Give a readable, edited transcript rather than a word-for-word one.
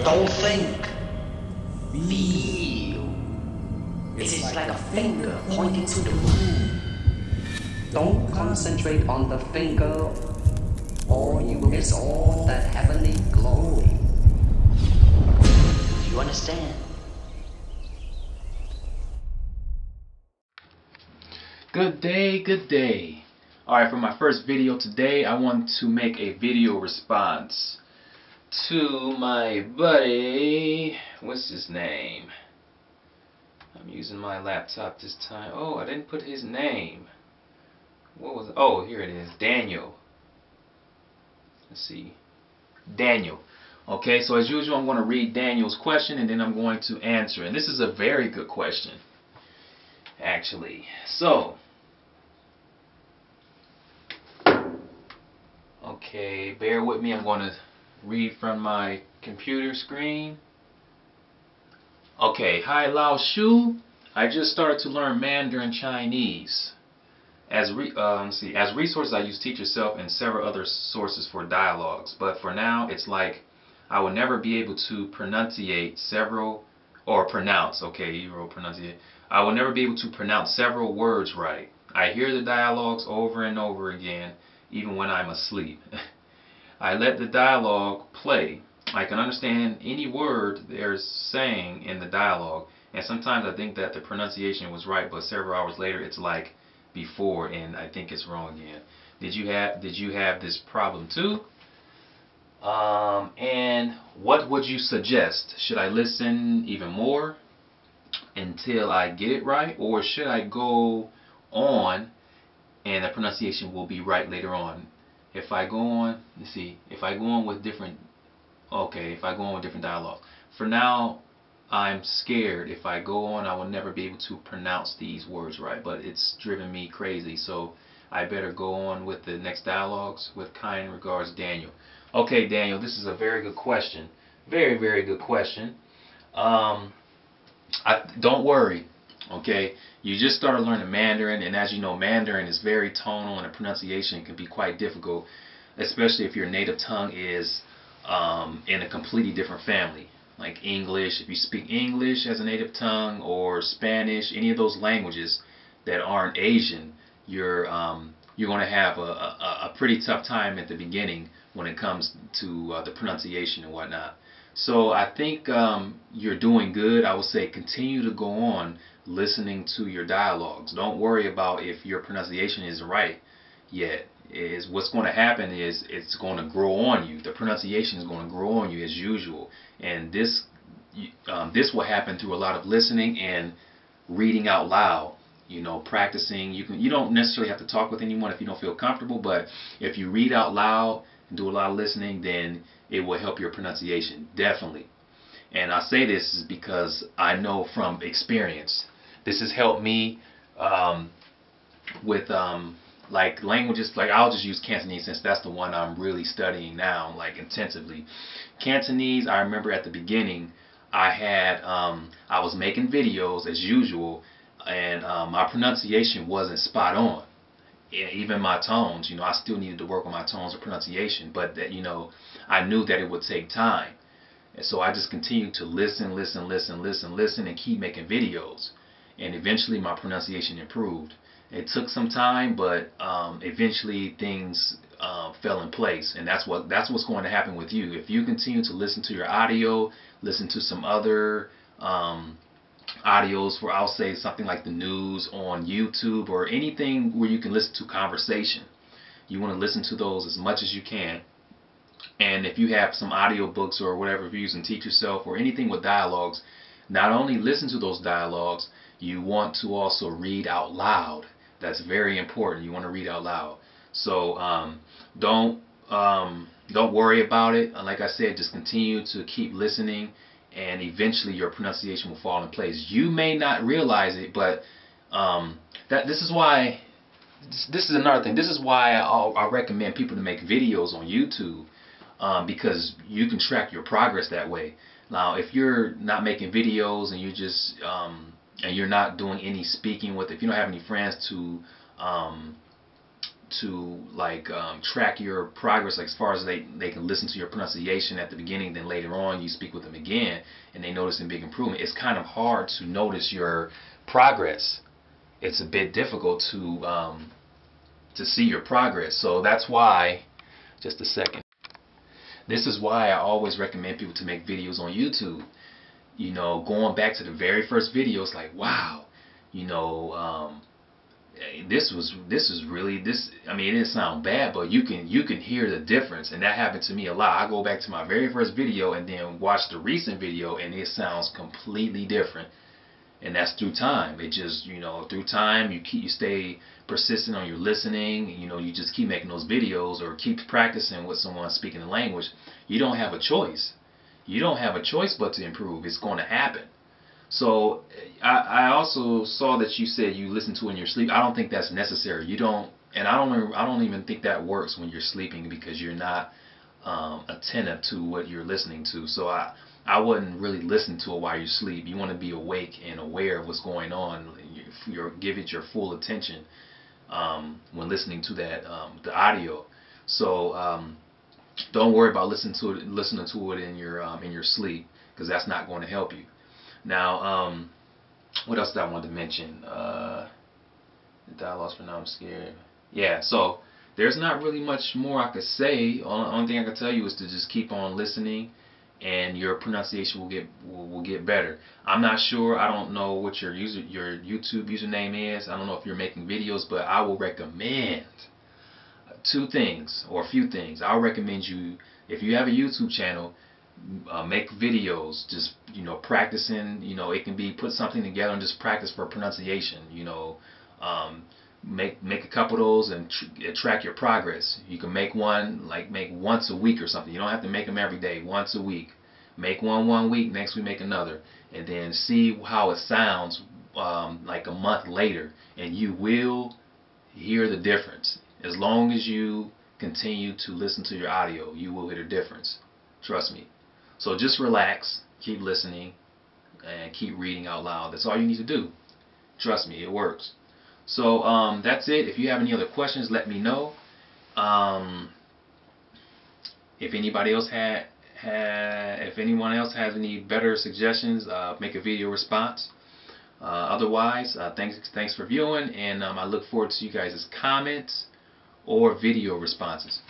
Don't think. Feel. It is like a finger pointing to the moon. Don't concentrate on the finger, or you will miss all the heavenly glory. Do you understand? Good day, good day. Alright, for my first video today, I want to make a video response to my buddy. What's his name? I'm using my laptop this time. Oh, I didn't put his name. What was it? Oh, here it is. Daniel. Let's see. Daniel. Okay, so as usual, I'm going to read Daniel's question and then I'm going to answer. And this is a very good question, actually. So, okay, bear with me. I'm going to read from my computer screen. Okay, hi Lao Shu. I just started to learn Mandarin Chinese. As resources, I use Teach Yourself and several other sources for dialogues. But for now, it's like I will never be able to pronunciate several, or pronounce. Okay, you wrote pronunciate. I will never be able to pronounce several words right. I hear the dialogues over and over again, even when I'm asleep. I let the dialogue play. I can understand any word they're saying in the dialogue, and sometimes I think that the pronunciation was right, but several hours later it's like before and I think it's wrong again. Did you have this problem too? And what would you suggest? Should I listen even more until I get it right, or should I go on and the pronunciation will be right later on? If I go on, let's see, if I go on with different dialogues. For now, I'm scared. If I go on, I will never be able to pronounce these words right, but it's driven me crazy, so I better go on with the next dialogues. With kind regards, Daniel. Okay, Daniel, this is a very good question. Very, very good question. Don't worry, okay? You just started learning Mandarin, and as you know, Mandarin is very tonal, and the pronunciation can be quite difficult, especially if your native tongue is in a completely different family. Like English, if you speak English as a native tongue, or Spanish, any of those languages that aren't Asian, you're going to have a pretty tough time at the beginning when it comes to the pronunciation and whatnot. So I think you're doing good. I would say continue to go on listening to your dialogues. Don't worry about if your pronunciation isn't right yet. What's going to happen is it's going to grow on you. The pronunciation is going to grow on you as usual, and this will happen through a lot of listening and reading out loud. You know, practicing. You don't necessarily have to talk with anyone if you don't feel comfortable, but if you read out loud and do a lot of listening, then it will help your pronunciation, definitely. And I say this is because I know from experience. This has helped me with like languages. Like, I'll just use Cantonese since that's the one I'm really studying now, like intensively. Cantonese, I remember at the beginning I was making videos as usual, and my pronunciation wasn't spot on. Even my tones, I still needed to work on my tones of pronunciation, but that, I knew that it would take time. And so I just continued to listen, and keep making videos. And eventually my pronunciation improved. It took some time, but eventually things fell in place. And that's what's going to happen with you. If you continue to listen to your audio, listen to some other audios for, I'll say, something like the news on YouTube, or anything where you can listen to conversation. You want to listen to those as much as you can. And if you have some audio books or whatever, if you're using Teach Yourself or anything with dialogues, not only listen to those dialogues, you want to also read out loud. That's very important. You want to read out loud. So don't worry about it. Like I said, just continue to keep listening, and eventually your pronunciation will fall in place. You may not realize it, but this is why. This is another thing. This is why I recommend people to make videos on YouTube, because you can track your progress that way. Now, if you're not making videos and you're just and you're not doing any speaking with, if you don't have any friends to like track your progress, like as far as they can listen to your pronunciation at the beginning, then later on you speak with them again and they notice a big improvement. It's kind of hard to notice your progress. It's a bit difficult to see your progress. So that's why, just a second. This is why I always recommend people to make videos on YouTube. You know, going back to the very first video, it's like, wow, you know, this is really this. I mean, it didn't sound bad, but you can hear the difference, and that happened to me a lot. I go back to my very first video and then watch the recent video, and it sounds completely different. And that's through time. It just, you know, through time, you stay persistent on your listening. You know, you just keep making those videos or keep practicing with someone speaking the language. You don't have a choice. You don't have a choice but to improve. It's going to happen. So I also saw that you said you listen to it in your sleep. I don't think that's necessary. You don't, and I don't even think that works when you're sleeping, because you're not attentive to what you're listening to. So I wouldn't really listen to it while you sleep. You want to be awake and aware of what's going on. Give it your full attention when listening to that the audio. So don't worry about listening to it in your sleep, because that's not going to help you. Now, what else did I want to mention? The dialogues for now I'm scared. Yeah, so there's not really much more I could say. Only thing I can tell you is to just keep on listening, and your pronunciation will get better. I'm not sure. I don't know what your YouTube username is. I don't know if you're making videos, but I will recommend two things or a few things. I'll recommend you, if you have a YouTube channel, make videos, just, you know, practicing. You know, it can be put something together and just practice for pronunciation. You know, make a couple of those and track your progress. You can make one, like make once a week or something. You don't have to make them every day. Once a week, make one week. Next week make another, and then see how it sounds like a month later, and you will hear the difference. As long as you continue to listen to your audio, you will hear the difference. Trust me. So just relax, keep listening, and keep reading out loud. That's all you need to do. Trust me, it works. So that's it. If you have any other questions, let me know. If anybody else if anyone else has any better suggestions, make a video response. Otherwise, thanks for viewing, and I look forward to you guys' comments or video responses.